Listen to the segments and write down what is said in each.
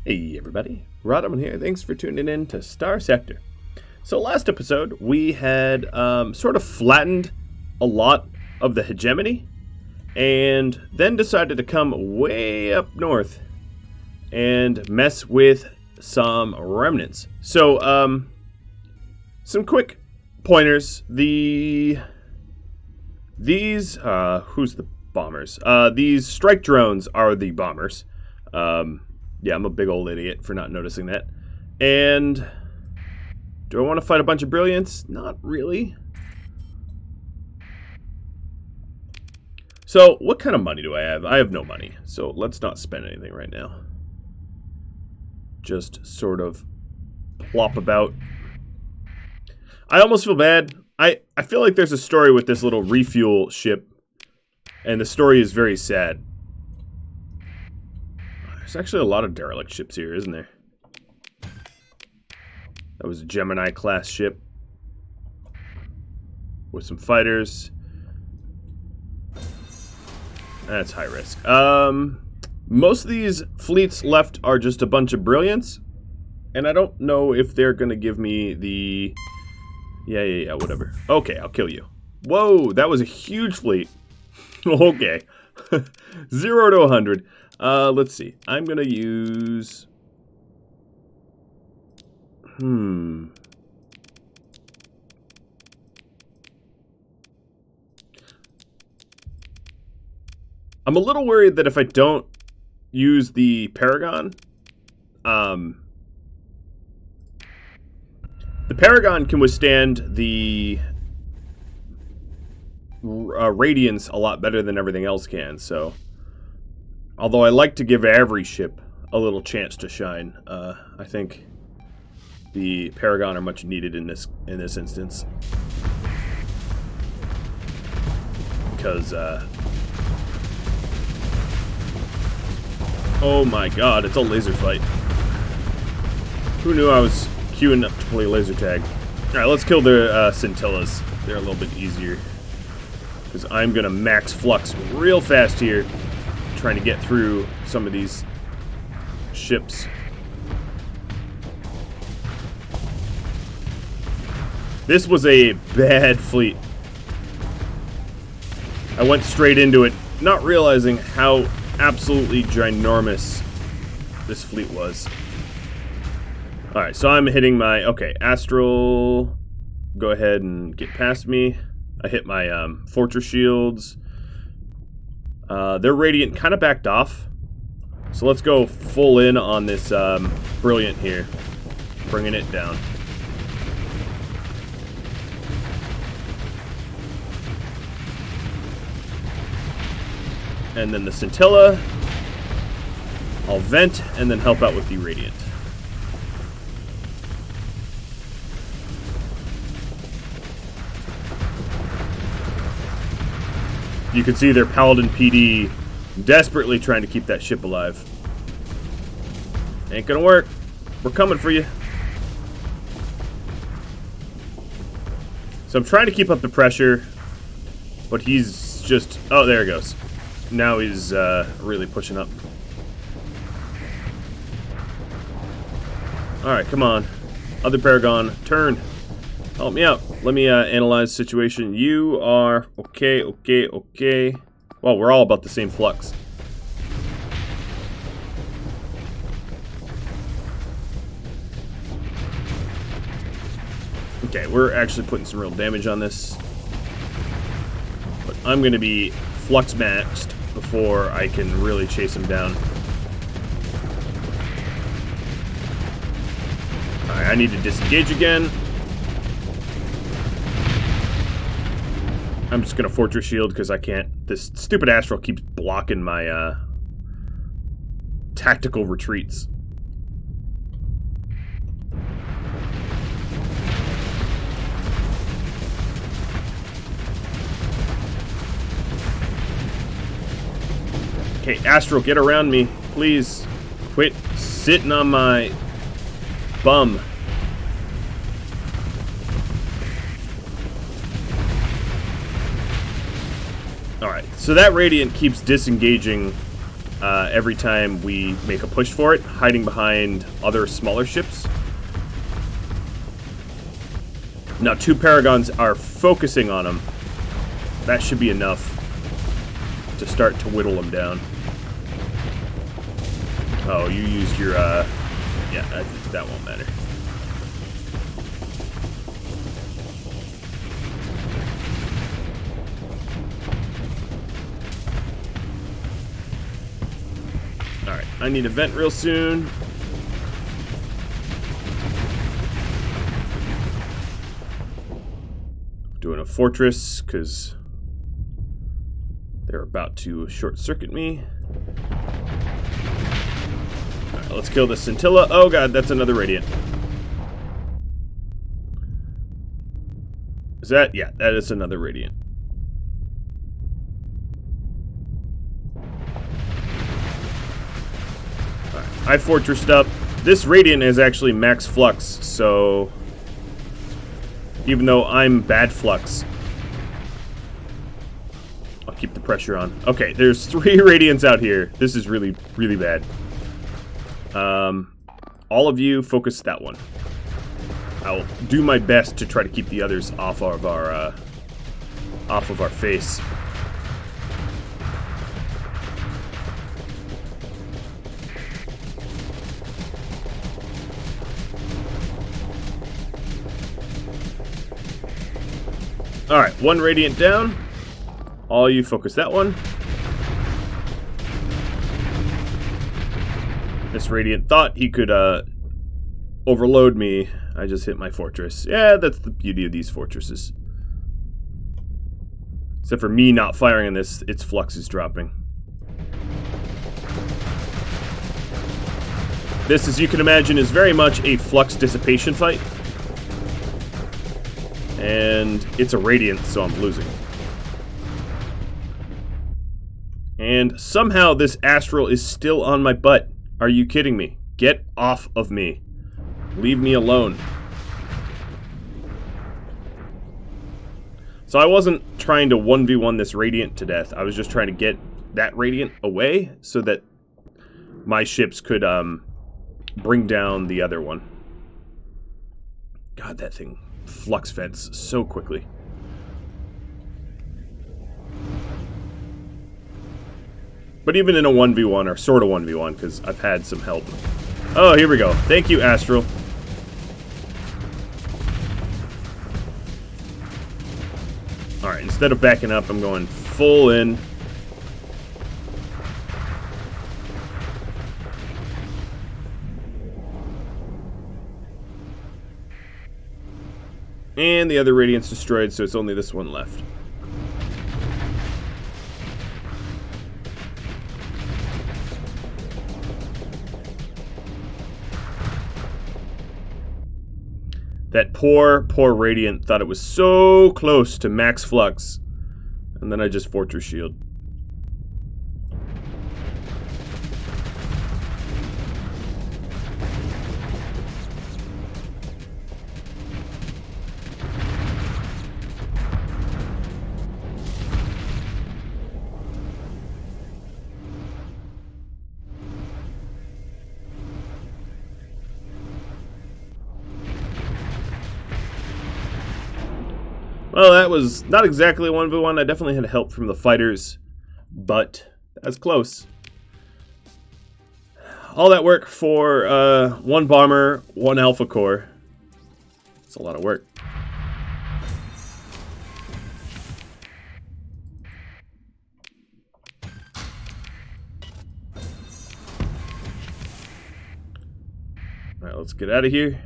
Hey everybody, Rodman here. Thanks for tuning in to Starsector. So last episode we had sort of flattened a lot of the hegemony and then decided to come way up north and mess with some remnants. So some quick pointers. These who's the bombers? These strike drones are the bombers. Yeah, I'm a big old idiot for not noticing that. And do I want to fight a bunch of brilliants? Not really. So, what kind of money do I have? I have no money, so let's not spend anything right now. Just sort of plop about. I almost feel bad. I feel like there's a story with this little refuel ship, and the story is very sad. There's actually a lot of derelict ships here, isn't there? That was a Gemini class ship with some fighters. That's high risk. Most of these fleets left are just a bunch of brilliants, and I don't know if they're gonna give me the... Yeah, whatever. Okay, I'll kill you. Whoa, that was a huge fleet. Okay. 0 to 100. Let's see. I'm gonna use... I'm a little worried that if I don't use the Paragon, the Paragon can withstand the radiance a lot better than everything else can, so... Although I like to give every ship a little chance to shine, I think the Paragon are much needed in this instance. Because, oh my god, it's a laser fight. Who knew I was queuing up to play laser tag? Alright, let's kill the scintillas. They're a little bit easier. Because I'm going to max flux real fast here, trying to get through some of these ships. This was a bad fleet. I went straight into it, not realizing how absolutely ginormous this fleet was. Alright, so I'm hitting my... Okay, Astral, go ahead and get past me. I hit my Fortress Shields. Their Radiant kind of backed off. So let's go full in on this Brilliant here. Bringing it down. And then the Scintilla. I'll vent and then help out with the Radiant. You can see their Paladin PD desperately trying to keep that ship alive. Ain't gonna work. We're coming for you. So I'm trying to keep up the pressure, but he's just... Oh, there he goes. Now he's really pushing up. Alright, come on. Other Paragon, turn. Help me out. Let me analyze the situation. You are... Okay. Well, we're all about the same flux. Okay, we're actually putting some real damage on this. But I'm going to be flux maxed before I can really chase him down. Alright, I need to disengage again. I'm just going to Fortress Shield because I can't... This stupid Astral keeps blocking my tactical retreats. Okay, Astral, get around me, please. Quit sitting on my bum. Alright, so that Radiant keeps disengaging every time we make a push for it, hiding behind other smaller ships. Now 2 Paragons are focusing on them. That should be enough to start to whittle them down. Oh, you used your, yeah, that won't matter. Alright, I need a vent real soon. Doing a fortress, because they're about to short-circuit me. Alright, let's kill the scintilla. Oh god, that's another radiant. Is that? Yeah, that is another radiant. Alright, I fortressed up. This radiant is actually max flux, so even though I'm bad flux, I'll keep the pressure on. Okay, there's 3 radiants out here. This is really, really bad. All of you focus that one. I'll do my best to try to keep the others off of our face. Alright, 1 radiant down. All you focus that one. This radiant thought he could overload me. I just hit my fortress. Yeah, that's the beauty of these fortresses. Except for me not firing on this, its flux is dropping. This, as you can imagine, is very much a flux dissipation fight. And it's a radiant, so I'm losing. And somehow this astral is still on my butt. Are you kidding me? Get off of me. Leave me alone. So I wasn't trying to 1v1 this radiant to death. I was just trying to get that radiant away so that my ships could bring down the other one. God, that thing flux vents so quickly. But even in a 1v1, or sort of 1v1, because I've had some help. Oh, here we go. Thank you, Astral. Alright, instead of backing up, I'm going full in. And the other radiant's destroyed, so it's only this one left. That poor, poor Radiant thought it was so close to max flux. And then I just Fortress Shield. Well, that was not exactly a 1v1. I definitely had help from the fighters, but that's close. All that work for one bomber, one alpha core. It's a lot of work. All right, let's get out of here.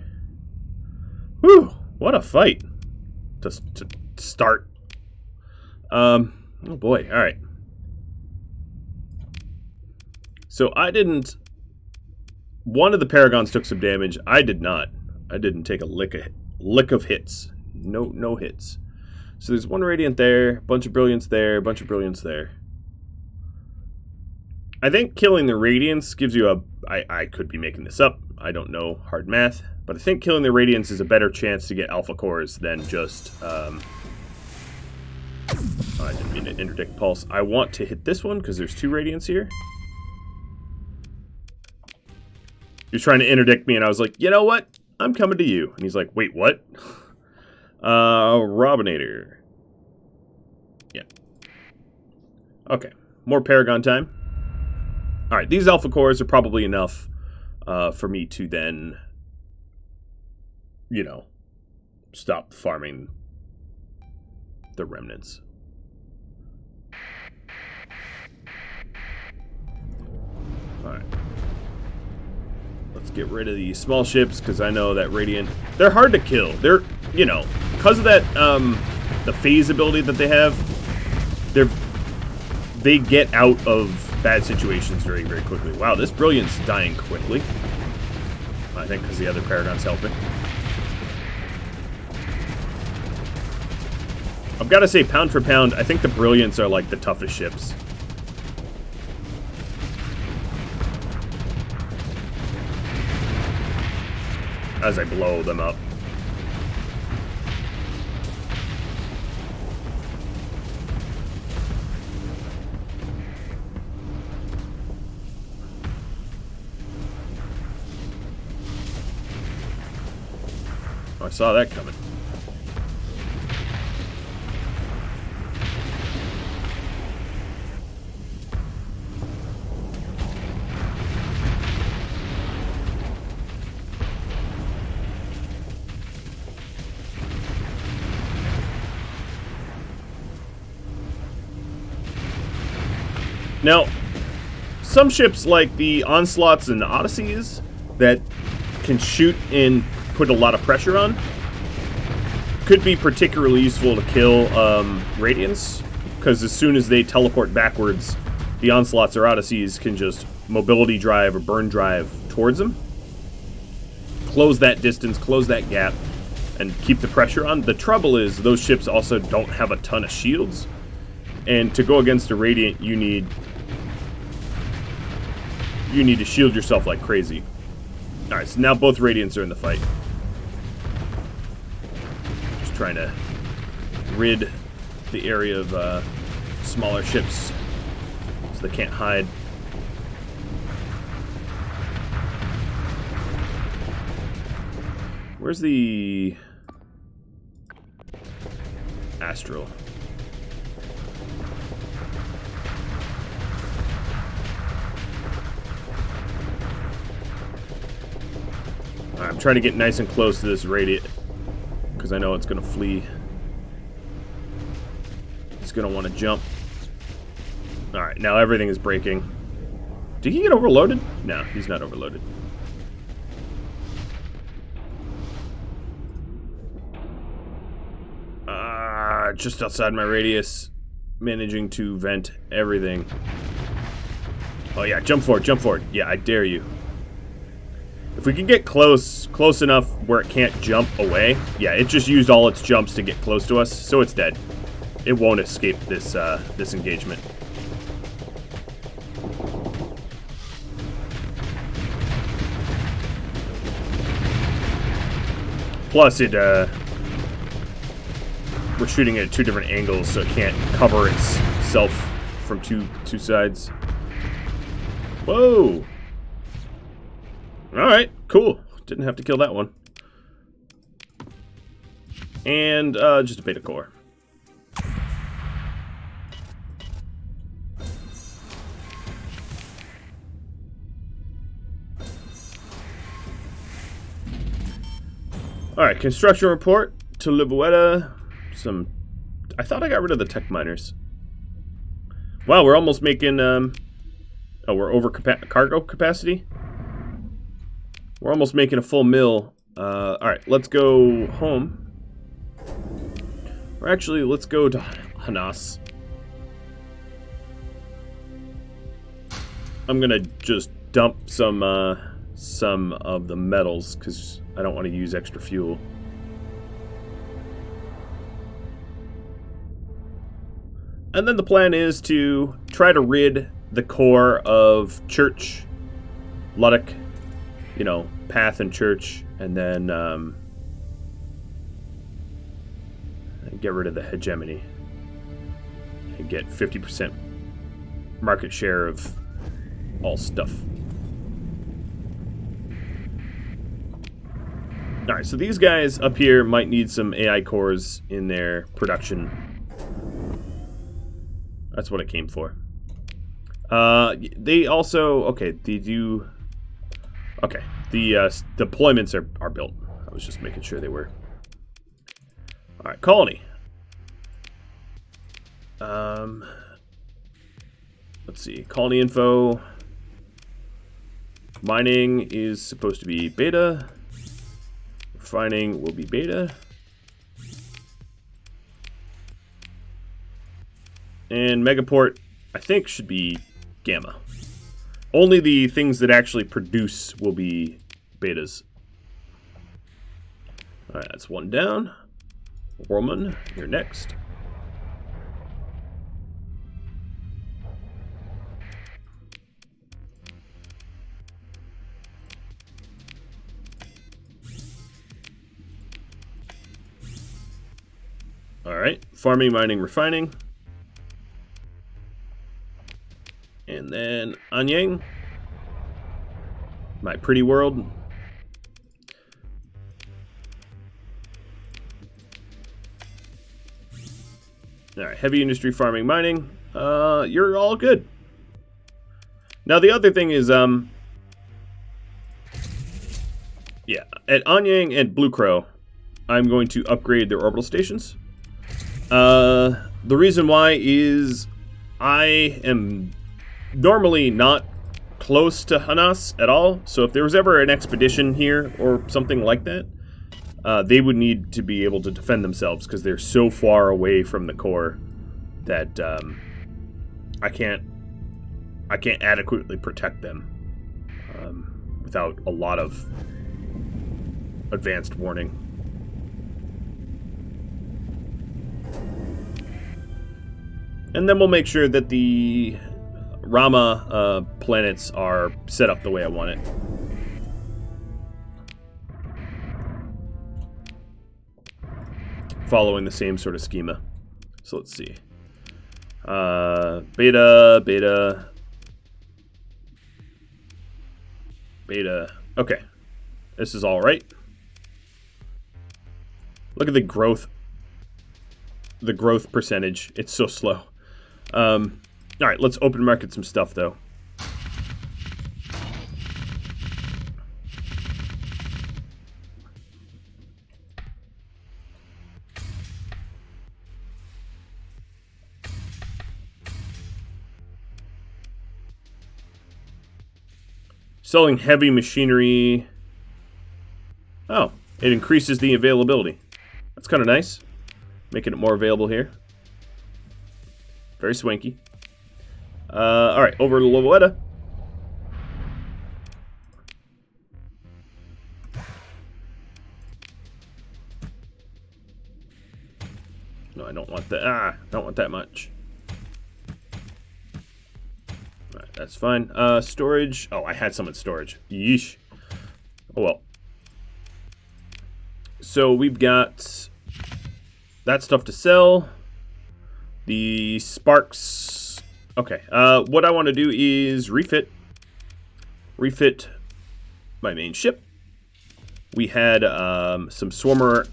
Whew, what a fight. To start. Oh boy, alright. So I didn't... One of the Paragons took some damage. I did not. I didn't take a lick of hits. No hits. So there's one Radiant there, bunch of Brilliance there, bunch of Brilliance there. I think killing the Radiance gives you a... I could be making this up. I don't know hard math. But I think killing the Radiance is a better chance to get alpha cores than just... oh, I didn't mean to interdict pulse. I want to hit this one because there's two Radiants here. He was trying to interdict me, and I was like, you know what? I'm coming to you. And he's like, wait, what? Robinator. Yeah. Okay. More Paragon Time. Alright, these alpha cores are probably enough for me to then, you know, stop farming the remnants. Alright. Let's get rid of these small ships, because I know that Radiant... They're hard to kill. They're, you know, because of that, the phase ability that they have, they get out of bad situations very, very quickly. Wow, this Brilliant's dying quickly. I think because the other Paragon's helping. I've got to say, pound for pound, I think the Brilliants are like the toughest ships. As I blow them up. Oh, I saw that coming. Now, some ships like the Onslaughts and Odysseys that can shoot and put a lot of pressure on could be particularly useful to kill Radiants, because as soon as they teleport backwards, the Onslaughts or Odysseys can just mobility drive or burn drive towards them, close that distance, close that gap, and keep the pressure on. The trouble is those ships also don't have a ton of shields, and to go against a Radiant, you need to shield yourself like crazy. Alright, so now both Radiants are in the fight. Just trying to rid the area of smaller ships so they can't hide. Where's the Astral? I'm trying to get nice and close to this Radiant, because I know it's going to flee. It's going to want to jump. Alright, now everything is breaking. Did he get overloaded? No, he's not overloaded. Just outside my radius. Managing to vent everything. Oh yeah, jump forward. Yeah, I dare you. If we can get close enough where it can't jump away. Yeah, it just used all its jumps to get close to us, so it's dead. It won't escape this this engagement. Plus, we're shooting at two different angles, so it can't cover itself from two sides. Whoa! Alright, cool. Didn't have to kill that one. And, just a beta core. Alright, construction report to Libueta. I thought I got rid of the tech miners. Wow, we're almost making, oh, we're over cargo capacity? We're almost making a full mill. Alright, let's go home. Or actually, let's go to Hanas. I'm gonna just dump some of the metals, because I don't want to use extra fuel. And then the plan is to try to rid the core of Church, Luddites, you know, Path and Church, and then get rid of the hegemony and get 50% market share of all stuff. Alright, so these guys up here might need some AI cores in their production. That's what it came for. They also... Okay, they do... Okay, the deployments are built. I was just making sure they were. Alright, colony. Let's see. Colony info. Mining is supposed to be beta. Refining will be beta. And Megaport, I think, should be gamma. Only the things that actually produce will be betas. Alright, that's one down. Roman, you're next. Alright, farming, mining, refining. And then Anyang. My pretty world. Alright, heavy industry, farming, mining. You're all good. Now the other thing is, yeah, at Anyang and Blue Crow, I'm going to upgrade their orbital stations. The reason why is I am normally not close to Hanas at all, so if there was ever an expedition here or something like that, they would need to be able to defend themselves because they're so far away from the core that I can't adequately protect them without a lot of advanced warning. And then we'll make sure that the Rama planets are set up the way I want it. Following the same sort of schema. So let's see. Beta. Okay. This is all right. Look at the growth. The growth percentage. It's so slow. Alright, let's open market some stuff, though. Selling heavy machinery. Oh, it increases the availability. That's kind of nice. Making it more available here. Very swanky. Alright, over to Lovetta. No, I don't want that. I don't want that much. Alright, that's fine. Storage. Oh, I had some in storage. Yeesh. Oh well. So we've got that stuff to sell. The sparks. Okay. What I want to do is refit my main ship. We had some Swarmer.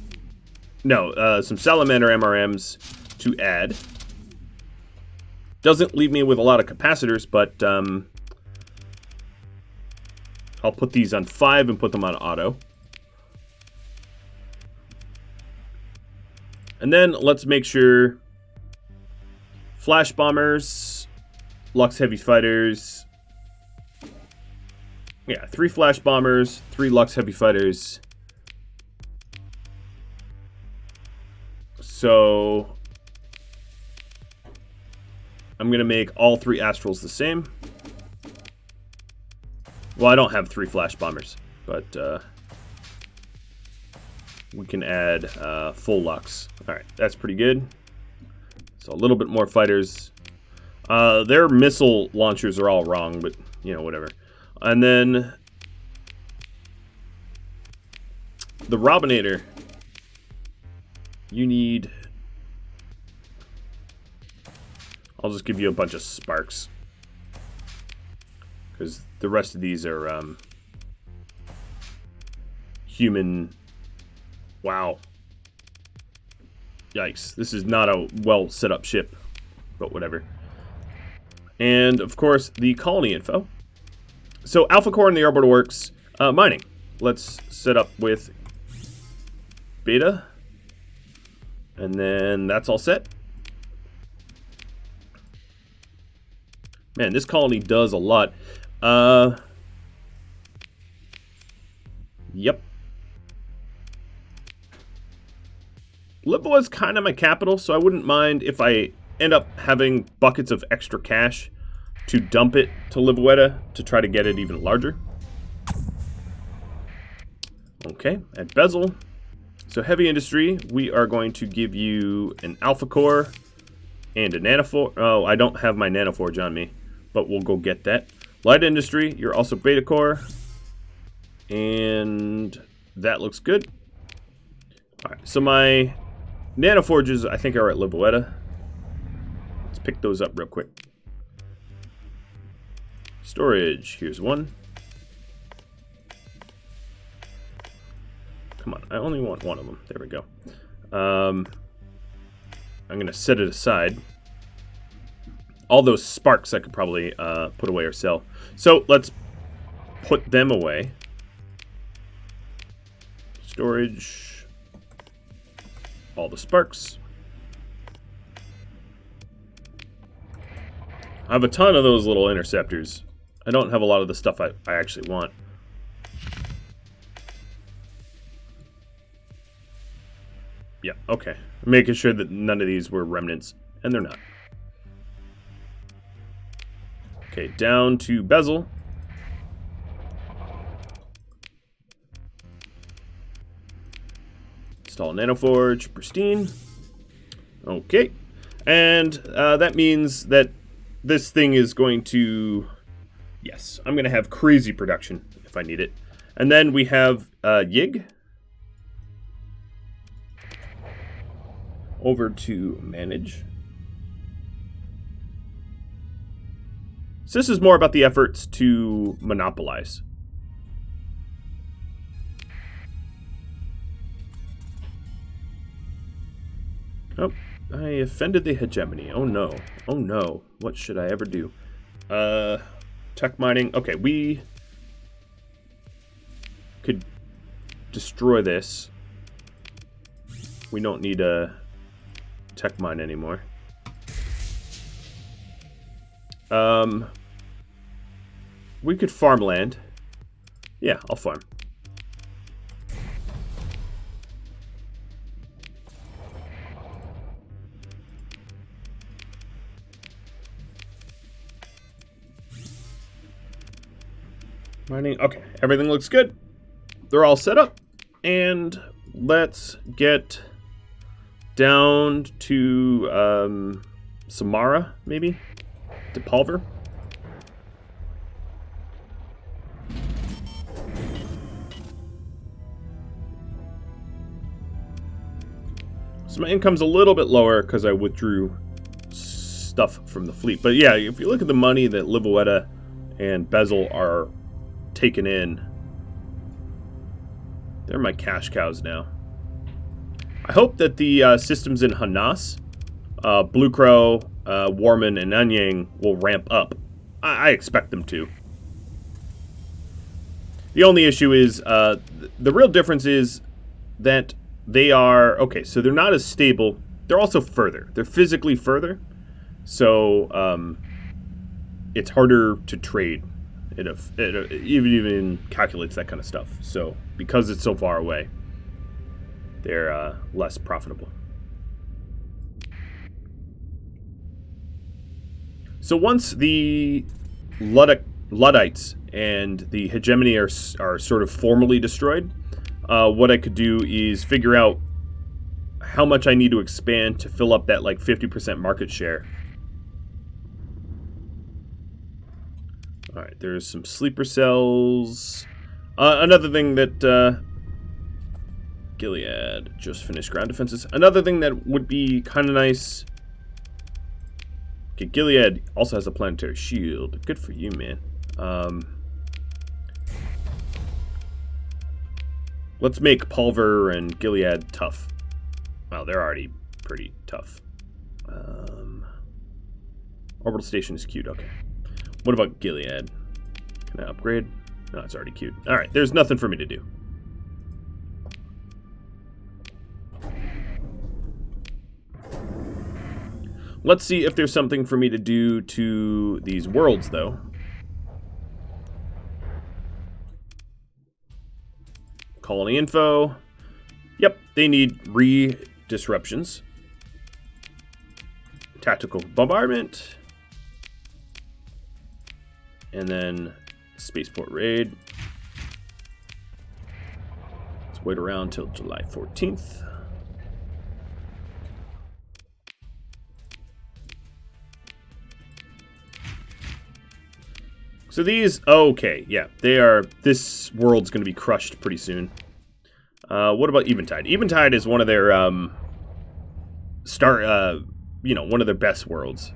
No, some Salamander MRMs to add. Doesn't leave me with a lot of capacitors, but I'll put these on 5 and put them on auto. And then let's make sure Flash Bombers, Lux Heavy Fighters. Yeah, 3 Flash Bombers, 3 Lux Heavy Fighters. So I'm going to make all 3 Astrals the same. Well, I don't have 3 Flash Bombers, but we can add full Lux. Alright, that's pretty good. So a little bit more fighters. Their missile launchers are all wrong, but, you know, whatever. And then the Robinator. You need... I'll just give you a bunch of sparks. Because the rest of these are human Wow. Yikes. This is not a well set up ship, but whatever. And of course, the colony info. So Alpha Core in the orbital works. Mining. Let's set up with beta. And then that's all set. Man, this colony does a lot. Yep. Lib was kind of my capital, so I wouldn't mind if I end up having buckets of extra cash to dump it to Livoeta to try to get it even larger. Okay, at Bezel. So heavy industry, we are going to give you an Alpha Core and a Nanoforge. Oh, I don't have my Nanoforge on me, but we'll go get that. Light industry, you're also Beta Core. And that looks good. Alright, so my Nanoforges, I think, are at Livoeta. Let's pick those up real quick. Storage, here's one. Come on, I only want one of them. There we go. I'm going to set it aside. All those sparks I could probably put away or sell. So let's put them away. Storage. All the sparks. I have a ton of those little interceptors. I don't have a lot of the stuff I actually want. Yeah, okay. I'm making sure that none of these were remnants, and they're not. Okay, down to Bezel. Install Nanoforge, pristine. Okay, and that means that this thing is going to... Yes, I'm going to have crazy production if I need it. And then we have Yig. Over to manage. So this is more about the efforts to monopolize. Oh, I offended the hegemony. Oh no. Oh no. What should I ever do? Tech mining. Okay, we could destroy this. We don't need a tech mine anymore. We could farm land. Yeah, I'll farm. Mining. Okay, everything looks good. They're all set up. And let's get down to Samara, maybe? To Pulver. So my income's a little bit lower because I withdrew stuff from the fleet. But yeah, if you look at the money that Livoeta and Bezel are taking in, they're my cash cows now. I hope that the systems in Hanas, Blue Crow, Warman, and Nanyang will ramp up. I expect them to. The only issue is, the real difference is that they are, okay, so they're not as stable. They're also further. They're physically further. So, it's harder to trade. It even calculates that kind of stuff. So, because it's so far away, they're less profitable. So once the Luddites and the hegemony are sort of formally destroyed, what I could do is figure out how much I need to expand to fill up that like 50% market share. All right, there's some sleeper cells. Another thing that Gilead just finished ground defenses. Another thing that would be kind of nice. Okay, Gilead also has a planetary shield. Good for you, man. Let's make Pulver and Gilead tough. Well, they're already pretty tough. Orbital station is cute. Okay. What about Gilead? Can I upgrade? No, it's already cute. All right, there's nothing for me to do. Let's see if there's something for me to do to these worlds, though. Colony info. Yep, they need re-disruptions. Tactical bombardment. And then spaceport raid. Let's wait around till July 14th. So these, okay, yeah, they are, this world's going to be crushed pretty soon. What about Eventide? Eventide is one of their, one of their best worlds.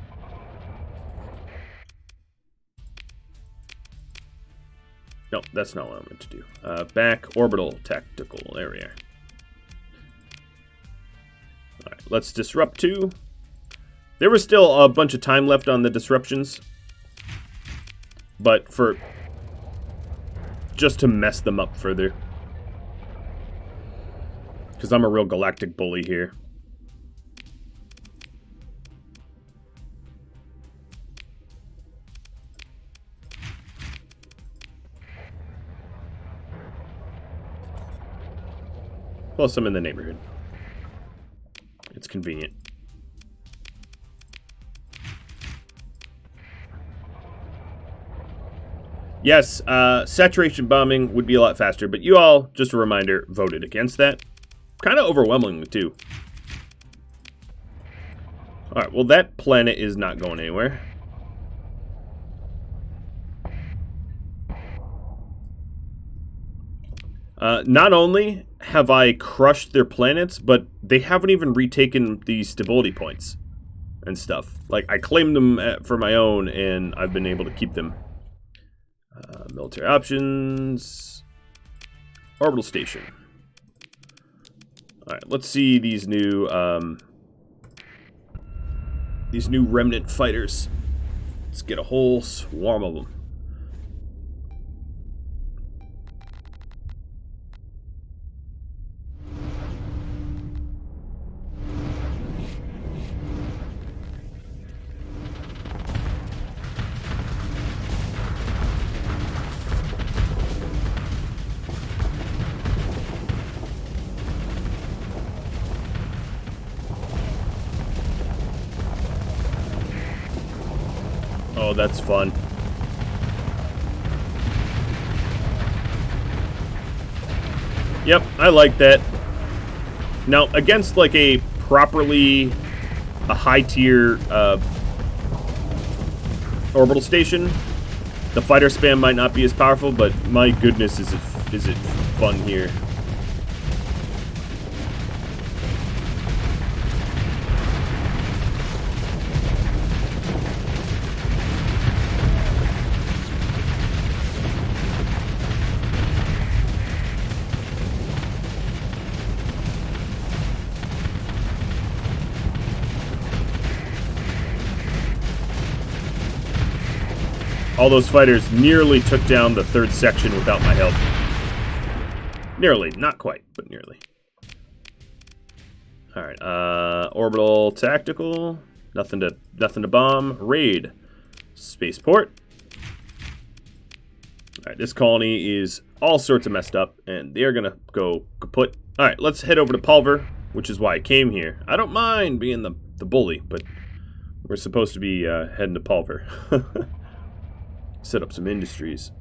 No, that's not what I'm meant to do. Back orbital tactical, there we are. All right, let's disrupt 2. There was still a bunch of time left on the disruptions. But for just to mess them up further. Because I'm a real galactic bully here. Plus, I'm in the neighborhood. It's convenient. Yes, saturation bombing would be a lot faster, but you all, just a reminder, voted against that. Kind of overwhelmingly, too. Alright, well, that planet is not going anywhere. Not only have I crushed their planets, but they haven't even retaken the stability points and stuff. Like, I claimed them for my own, and I've been able to keep them. Military options. Orbital station. Alright, let's see these new remnant fighters. Let's get a whole swarm of them. Oh, that's fun. Yep, I like that. Now, against like a high tier orbital station, the fighter spam might not be as powerful, but my goodness, is it fun here. All those fighters nearly took down the 3rd section without my help. Nearly. Not quite, but nearly. Alright, orbital tactical. Nothing to bomb. Raid. Spaceport. Alright, this colony is all sorts of messed up, and they're gonna go kaput. Alright, let's head over to Pulver, which is why I came here. I don't mind being the bully, but we're supposed to be heading to Pulver. Set up some industries.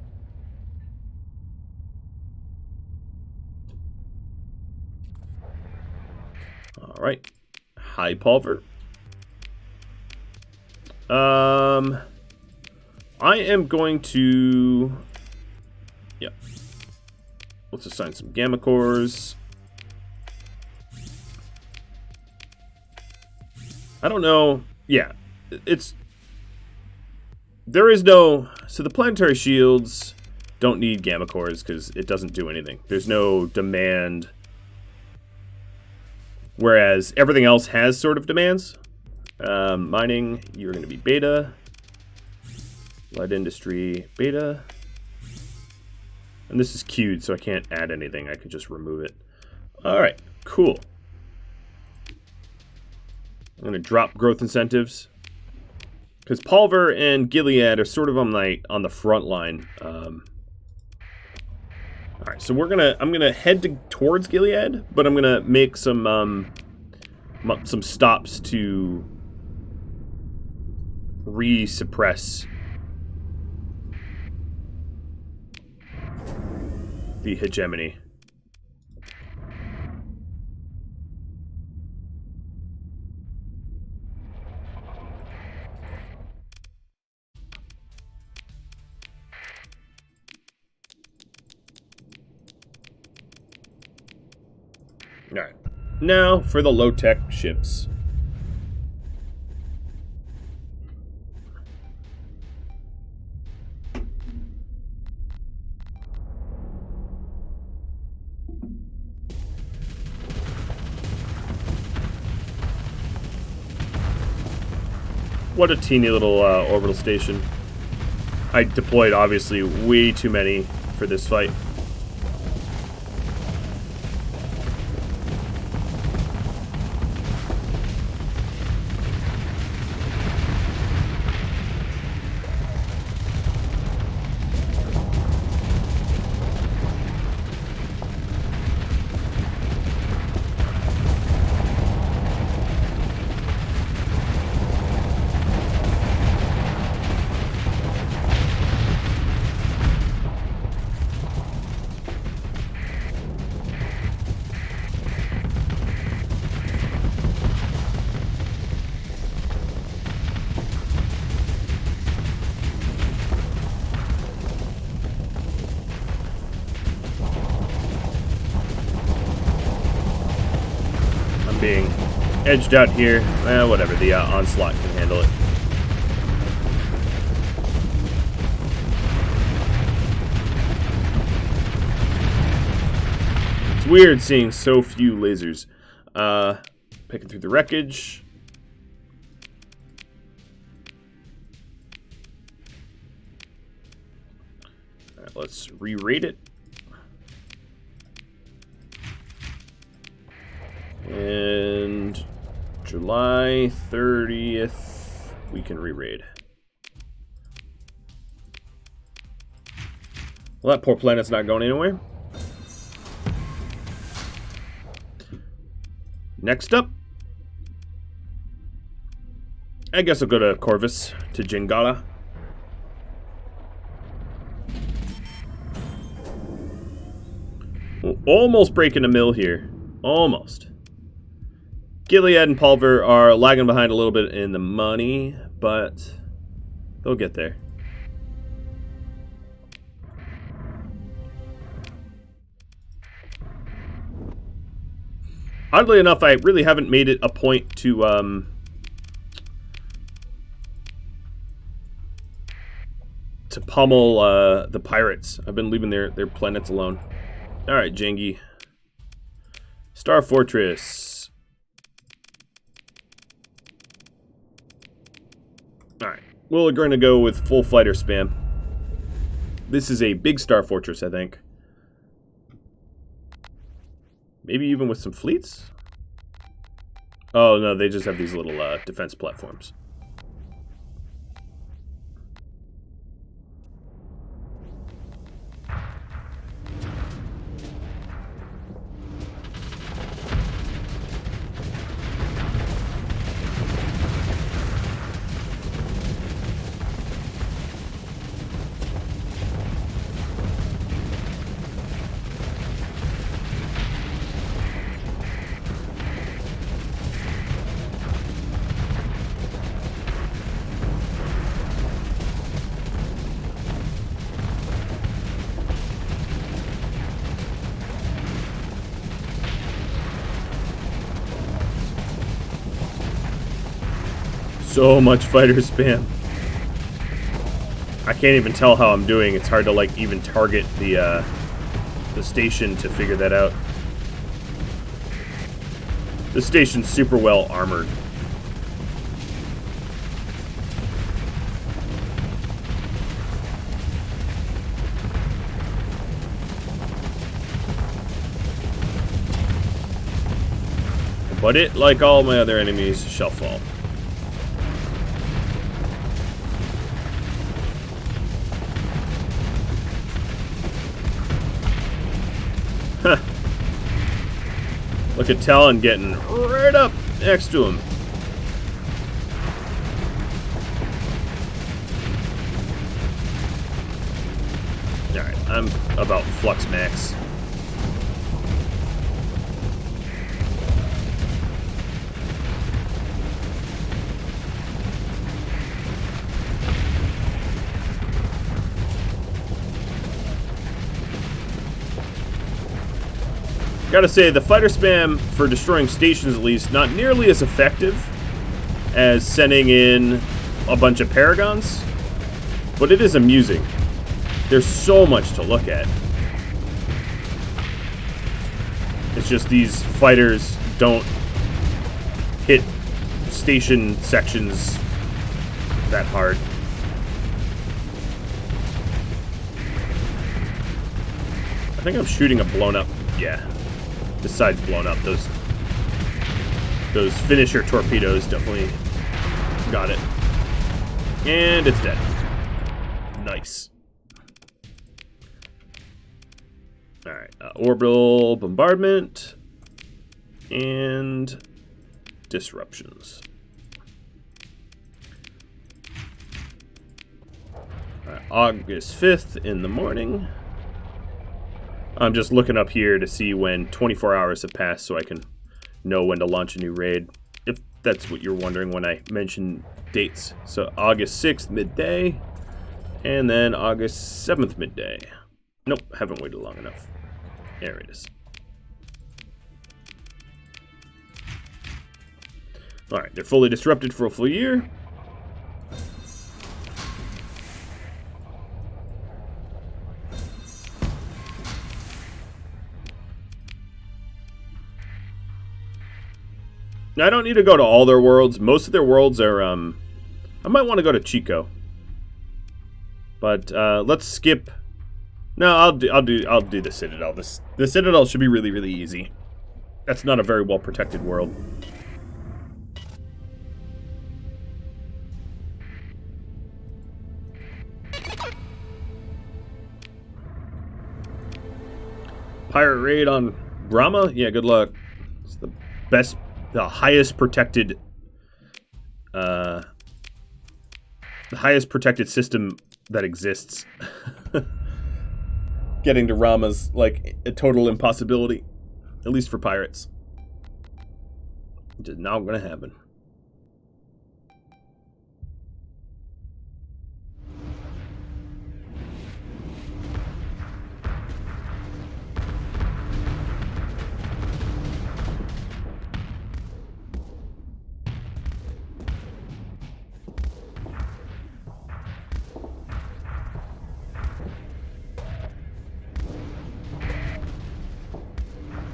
All right, hi Pulver. I am going to, yeah. Let's assign some gamma cores. I don't know. Yeah, there is no... So the planetary shields Don't need gamma cores because it doesn't do anything. There's no demand. Whereas everything else has sort of demands. Mining, you're going to be beta. Light industry, beta. And this is queued, so I can't add anything. I could just remove it. Alright, cool. I'm going to drop growth incentives. Because Pulver and Gilead are sort of on the front line. Alright, so I'm gonna head towards Gilead, but I'm gonna make some stops to re-suppress the hegemony. Alright, now for the low-tech ships. What a teeny little orbital station. I deployed, obviously, way too many for this fight. Being edged out here. Whatever, the onslaught can handle it. It's weird seeing so few lasers. Picking through the wreckage. Alright, let's re-rate it. And July 30th, we can re-raid. Well, that poor planet's not going anywhere. Next up, I guess I'll go to Corvus, to Jingala. We're almost breaking a mill here. Almost. Gilead and Pulver are lagging behind a little bit in the money, but they'll get there. Oddly enough, I really haven't made it a point to pummel the pirates. I've been leaving their planets alone. All right, Jangi. Star Fortress. Alright, we're going to go with full fighter spam. This is a big Star Fortress, I think. Maybe even with some fleets? Oh, no, they just have these little defense platforms. So much fighter spam. I can't even tell how I'm doing. It's hard to like even target the station to figure that out. The station's super well armored. But it, like all my other enemies, shall fall. Huh. Look at Talon getting right up next to him. Alright, I'm about flux max. Gotta say, the fighter spam for destroying stations, at least, not nearly as effective as sending in a bunch of Paragons, but it is amusing. There's so much to look at. It's just these fighters don't hit station sections that hard. I think I'm shooting a blown up, yeah. The side's blown up. Those finisher torpedoes definitely got it. And it's dead. Nice. Alright, orbital bombardment and disruptions. Alright, August 5th in the morning. I'm just looking up here to see when 24 hours have passed so I can know when to launch a new raid, if that's what you're wondering when I mention dates. So August 6th midday, and then August 7th midday. Nope, haven't waited long enough. There it is. Alright, they're fully disrupted for a full year. Now, I don't need to go to all their worlds. Most of their worlds are, I might want to go to Chico. But, let's skip. No, I'll do the Citadel. The Citadel should be really, really easy. That's not a very well protected world. Pirate raid on Brahma? Yeah, good luck. It's the best, the highest protected, the highest protected system that exists. Getting to Rama's like a total impossibility, at least for pirates. Just not gonna happen.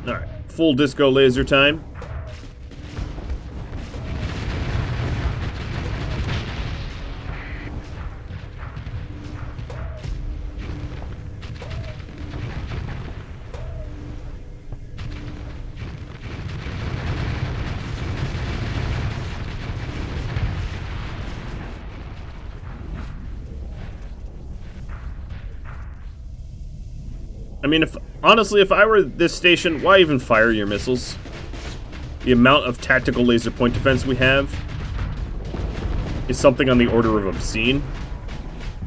Alright, full disco laser time. I mean, honestly, if I were this station, why even fire your missiles? The amount of tactical laser point defense we have is something on the order of obscene.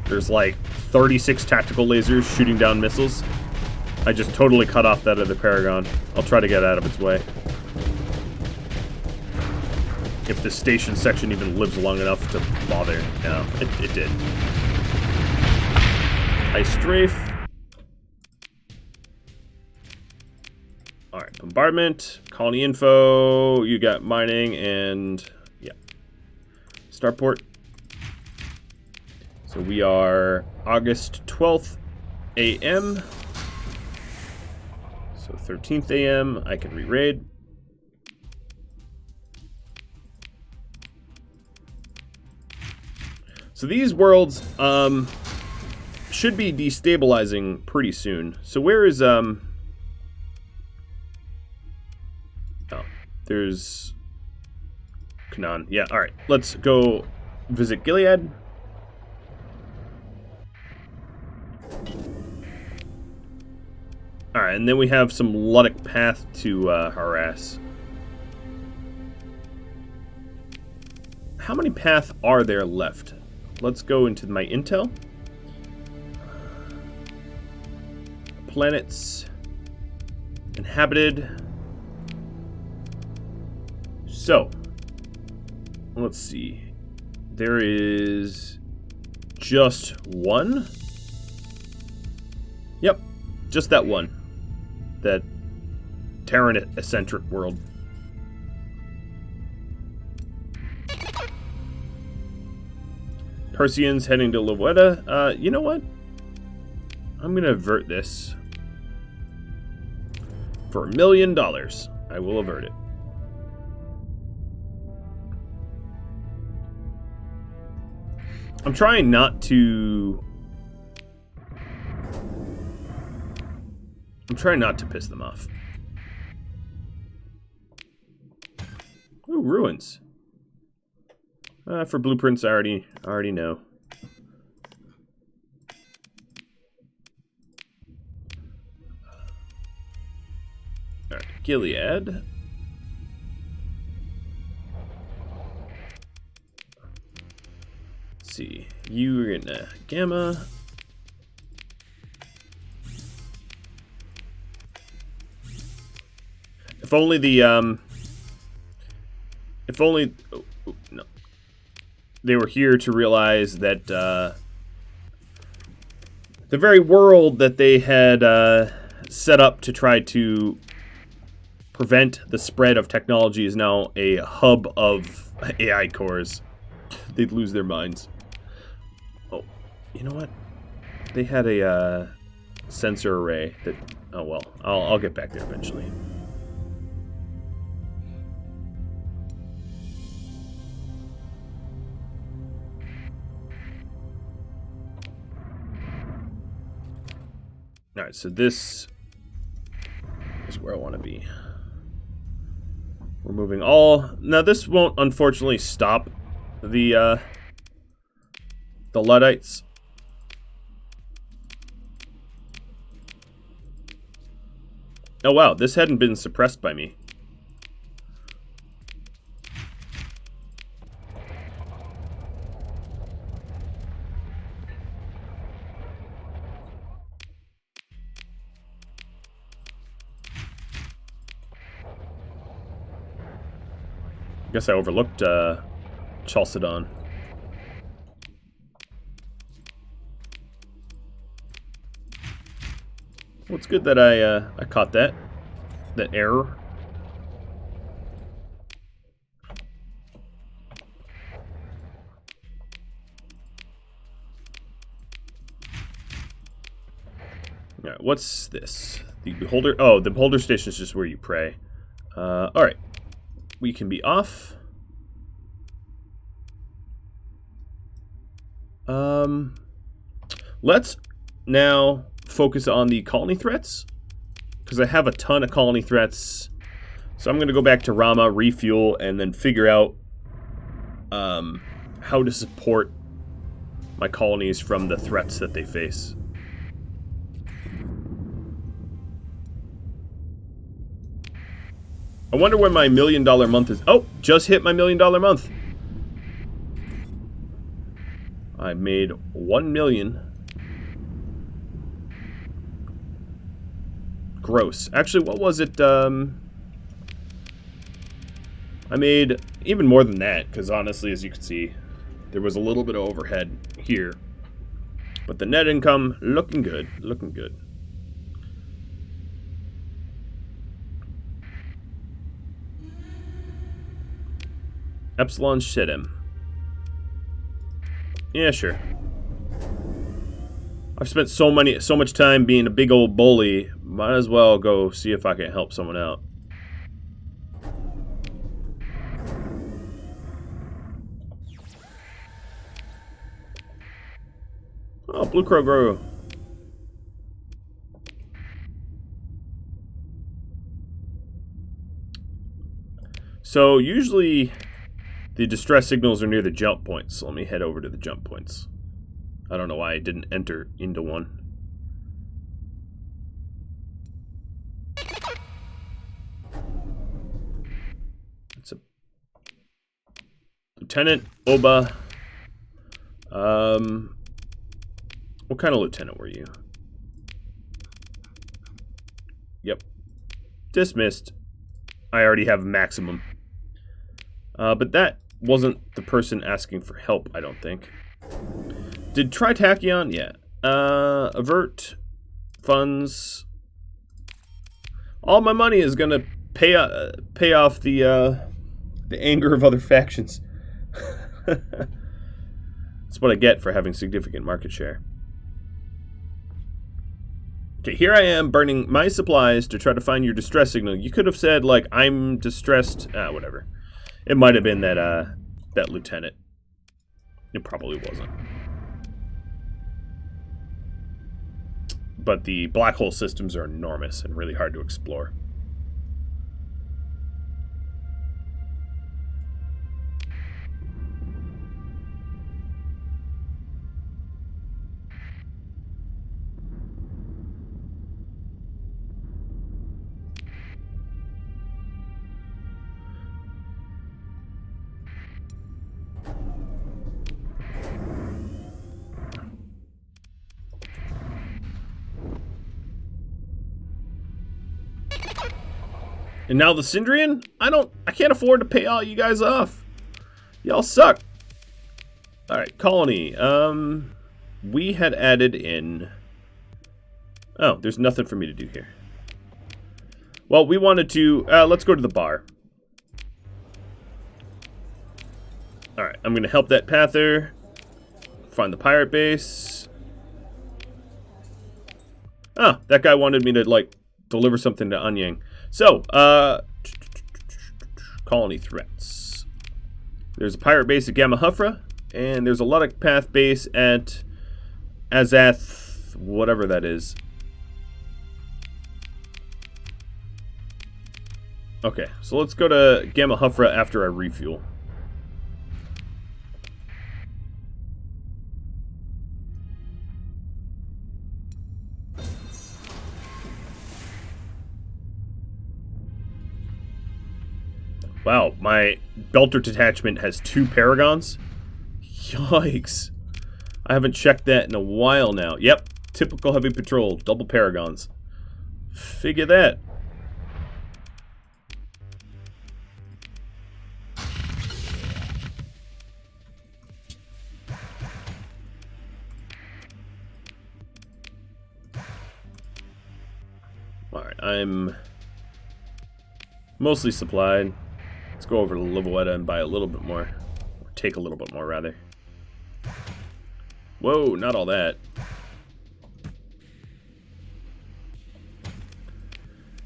There's like 36 tactical lasers shooting down missiles. I just totally cut off that other Paragon. I'll try to get out of its way. If the station section even lives long enough to bother. No, it did. Ice strafe. Alright, bombardment, colony info, you got mining, and yeah. Starport. So So we are August 12th a.m. So 13th a.m. I can re-raid. So these worlds should be destabilizing pretty soon. So where is oh, there's Canaan. Yeah, all right. Let's go visit Gilead. All right, and then we have some Luddic path to harass. How many paths are there left? Let's go into my intel. Planets inhabited. So, let's see. There is just one. Yep, just that one. That Terran-eccentric world. Persians heading to Liljegren. You know what? I'm gonna avert this. For $1 million, I will avert it. I'm trying not to... I'm trying not to piss them off. Ooh, ruins. For blueprints, I already know. All right, Gilead. Let's see, you are in Gamma. If only the if only no, they were here to realize that the very world that they had set up to try to prevent the spread of technology is now a hub of AI cores. They'd lose their minds. Oh, you know what? They had a sensor array that. Oh well, I'll get back there eventually. All right, so this is where I want to be. We're moving all... Now, this won't, unfortunately, stop the Luddites. Oh, wow, this hadn't been suppressed by me. I guess I overlooked Chalcedon. Well, it's good that I caught that error. All right, what's this? The beholder. Oh, the beholder station is just where you pray. All right. We can be off. Let's now focus on the colony threats, because I have a ton of colony threats. So I'm going to go back to Rama, refuel, and then figure out how to support my colonies from the threats that they face. I wonder when my $1 million month is. Oh, just hit my $1 million month. I made 1 million. Gross. Actually, what was it? I made even more than that, because honestly, as you can see, there was a little bit of overhead here. But the net income, looking good. Looking good. Epsilon shit him. Yeah, sure. I've spent so much time being a big old bully. Might as well go see if I can help someone out. Oh, Blue Crow Grow. So usually the distress signals are near the jump points. So let me head over to the jump points. I don't know why I didn't enter into one. It's a Lieutenant Oba. What kind of lieutenant were you? Yep. Dismissed. I already have maximum. But that wasn't the person asking for help, I don't think. Did Tritachyon? Yeah. Avert. Funds. All my money is gonna pay off the anger of other factions. That's what I get for having significant market share. Okay, here I am burning my supplies to try to find your distress signal. You could have said, like, I'm distressed. Whatever. It might have been that, that lieutenant. It probably wasn't. But the black hole systems are enormous and really hard to explore. And now the Syndrian? I can't afford to pay all you guys off. Y'all suck. Alright, colony. We had added in... Oh, there's nothing for me to do here. Well, we wanted to... let's go to the bar. Alright, I'm going to help that Pather. Find the pirate base. Ah, that guy wanted me to, like, deliver something to Anyang. So, colony threats. There's a pirate base at Gamma Hufra, and there's a Luddic path base at Azath, whatever that is. Okay, so let's go to Gamma Hufra after I refuel. Wow, my Belter detachment has 2 Paragons? Yikes. I haven't checked that in a while now. Yep, typical heavy patrol, double Paragons. Figure that. Alright, I'm mostly supplied. Let's go over to Liljegren and buy a little bit more. Or take a little bit more, rather. Whoa, not all that.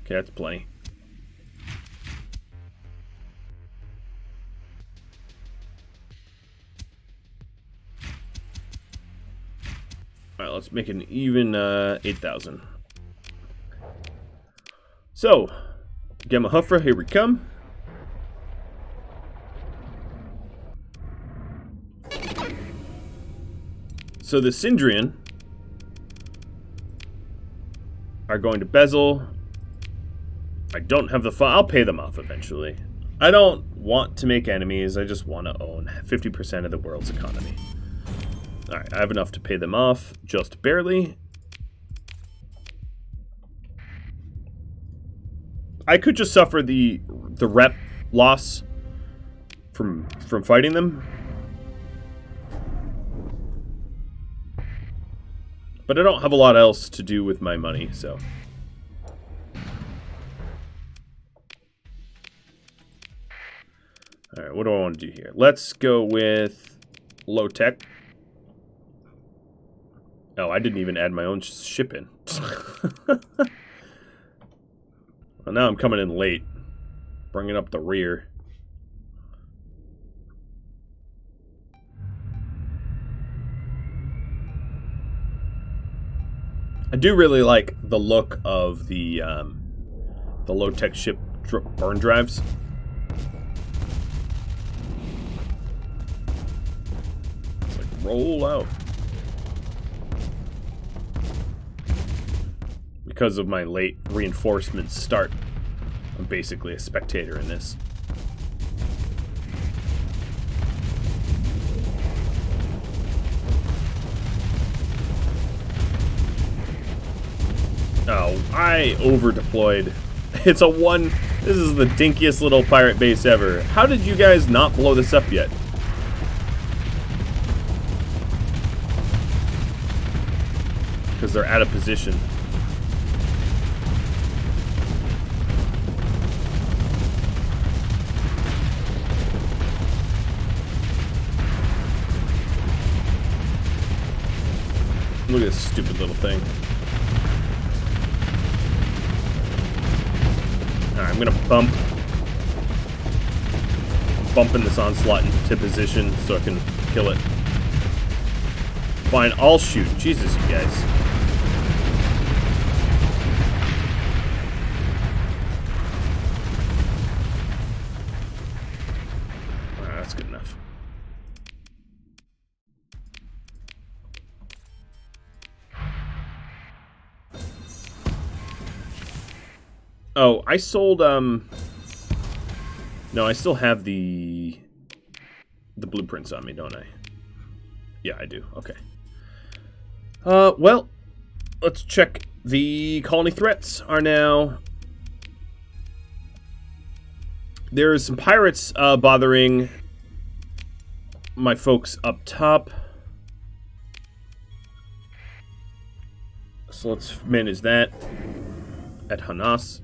Okay, that's plenty. Alright, let's make an even 8,000. So, Gamma Hufra, here we come. So the Syndrian are going to bezel. I don't have the file. I'll pay them off eventually. I don't want to make enemies. I just want to own 50% of the world's economy. Alright, I have enough to pay them off. Just barely. I could just suffer the rep loss from fighting them. But I don't have a lot else to do with my money, so. Alright, what do I want to do here? Let's go with low tech. Oh, I didn't even add my own ship in. Well, now I'm coming in late. Bringing up the rear. I do really like the look of the low-tech ship burn drives. It's like, roll out. Because of my late reinforcement start, I'm basically a spectator in this. Oh, I over-deployed. It's a one... This is the dinkiest little pirate base ever. How did you guys not blow this up yet? Because they're out of position. Look at this stupid little thing. Alright, I'm gonna bumping this onslaught into position so I can kill it. Fine, I'll shoot. Jesus, you guys. Alright, that's good enough. Oh, I sold, no, I still have the blueprints on me, don't I? Yeah, I do. Okay. Well, let's check. The colony threats are now... There's some pirates, bothering my folks up top. So let's manage that at Hanas.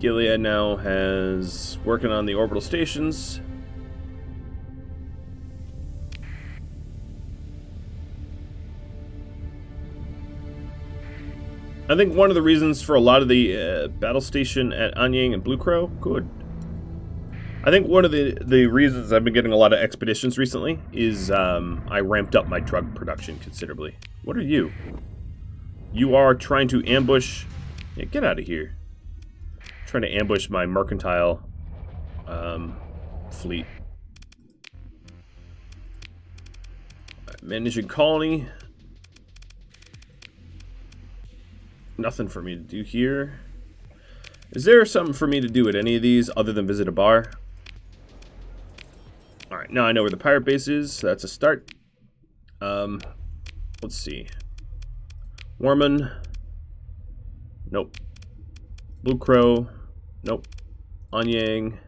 Gilead now has working on the orbital stations. I think one of the reasons for a lot of the battle station at Anyang and Blue Crow, good. I think one of the reasons I've been getting a lot of expeditions recently is I ramped up my drug production considerably. What are you? You are trying to ambush... Yeah, get out of here. Trying to ambush my mercantile fleet. Managing colony. Nothing for me to do here. Is there something for me to do at any of these other than visit a bar? Alright, now I know where the pirate base is, so that's a start. Let's see. Warman. Nope. Blue Crow. Nope. Anyang.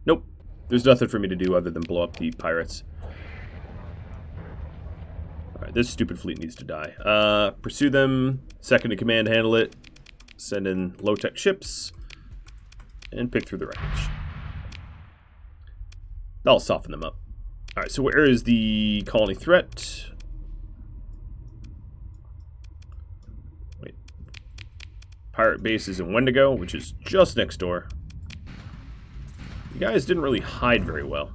Nope. There's nothing for me to do other than blow up the pirates. Alright, this stupid fleet needs to die. Pursue them. Second in command, handle it. Send in low-tech ships. And pick through the wreckage. That'll soften them up. Alright, so where is the colony threat? Wait. Pirate base is in Wendigo, which is just next door. You guys didn't really hide very well.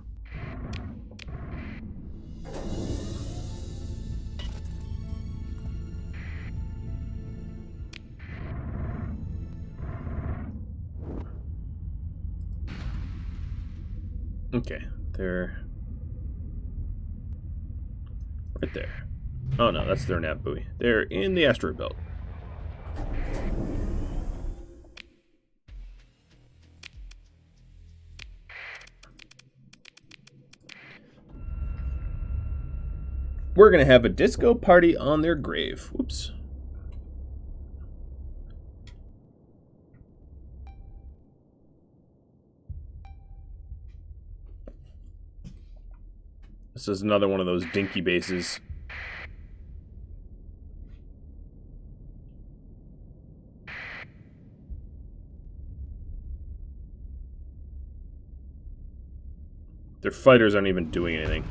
Okay, they're right there. Oh no, that's their nav buoy. They're in the asteroid belt. We're gonna have a disco party on their grave. Whoops. This is another one of those dinky bases. Their fighters aren't even doing anything.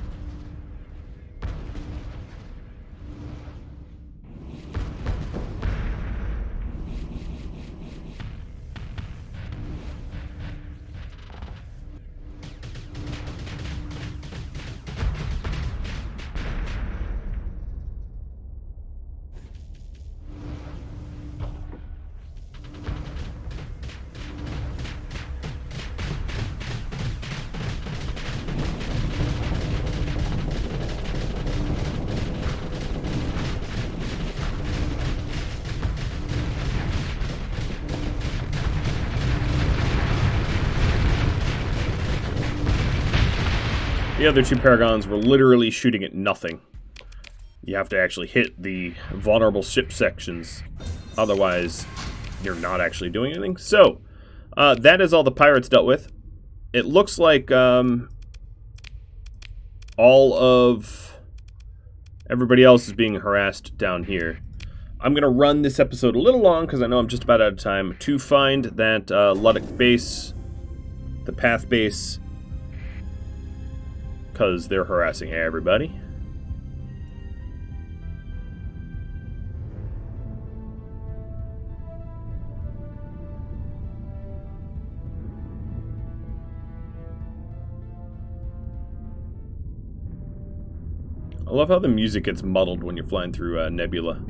The other two Paragons were literally shooting at nothing. You have to actually hit the vulnerable ship sections. Otherwise, you're not actually doing anything. So, that is all the pirates dealt with. It looks like all of everybody else is being harassed down here. I'm going to run this episode a little long because I know I'm just about out of time to find that Luddite base, the path base, because they're harassing everybody. I love how the music gets muddled when you're flying through Nebula.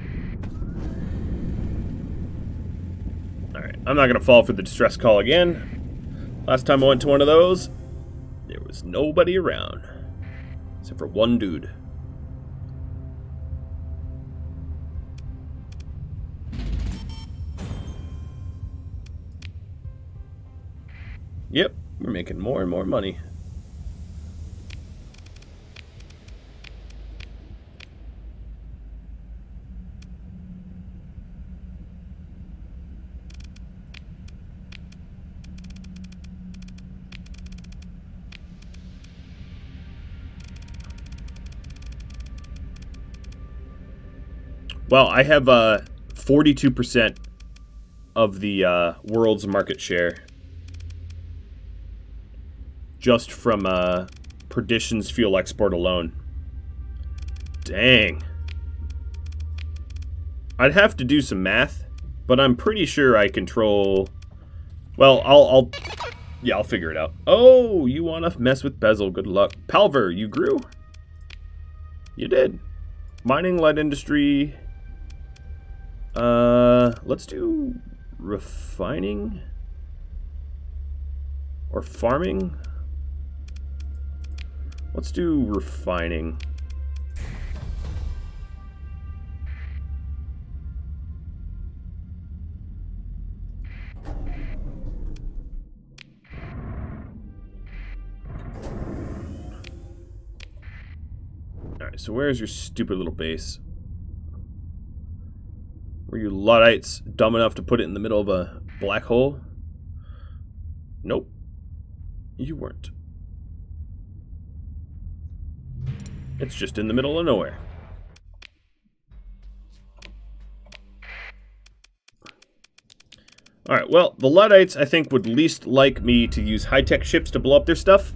Alright, I'm not going to fall for the distress call again. Last time I went to one of those, there was nobody around. Except for one dude. Yep, we're making more and more money. Well, I have 42% of the world's market share just from Perdition's fuel export alone. Dang. I'd have to do some math, but I'm pretty sure I control... Well, I'll figure it out. Oh, you want to mess with Bezel? Good luck. Palver, you grew? You did. Mining, light industry... let's do refining or farming. Let's do refining. All right, so where's your stupid little base? Were you Luddites dumb enough to put it in the middle of a black hole? Nope. You weren't. It's just in the middle of nowhere. Alright, well, the Luddites, I think, would least like me to use high-tech ships to blow up their stuff,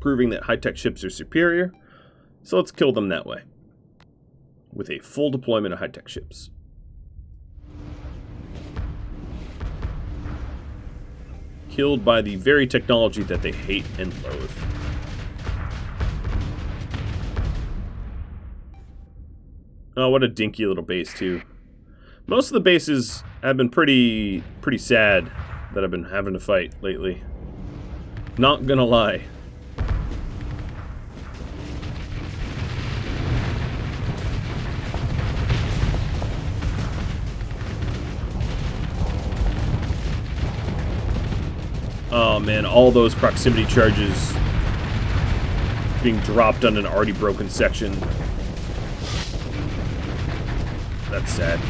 proving that high-tech ships are superior. So let's kill them that way, with a full deployment of high-tech ships. Killed by the very technology that they hate and loathe. Oh, what a dinky little base, too. Most of the bases have been pretty sad that I've been having to fight lately. Not gonna lie. Oh man, all those proximity charges being dropped on an already broken section. That's sad.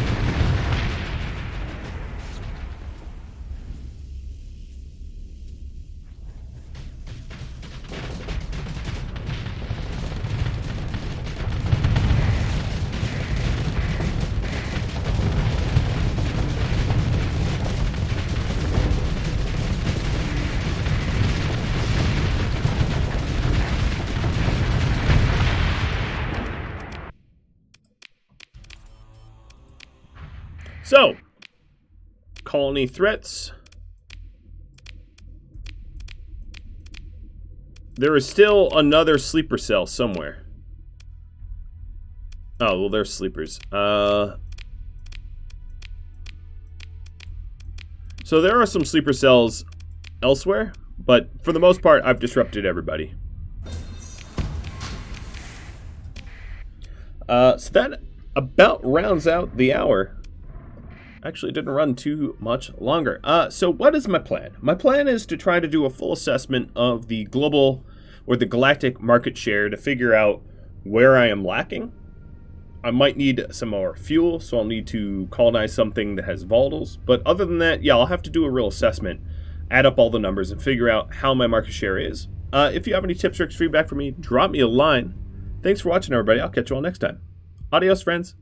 So, colony threats. There is still another sleeper cell somewhere. Oh, well, there's sleepers. So there are some sleeper cells elsewhere, but for the most part, I've disrupted everybody. So that about rounds out the hour. Actually, didn't run too much longer. So what is my plan? My plan is to try to do a full assessment of the global or the galactic market share to figure out where I am lacking. I might need some more fuel, so I'll need to colonize something that has volatiles. But other than that, yeah, I'll have to do a real assessment, add up all the numbers, and figure out how my market share is. If you have any tips, tricks, feedback for me, drop me a line. Thanks for watching, everybody. I'll catch you all next time. Adios, friends.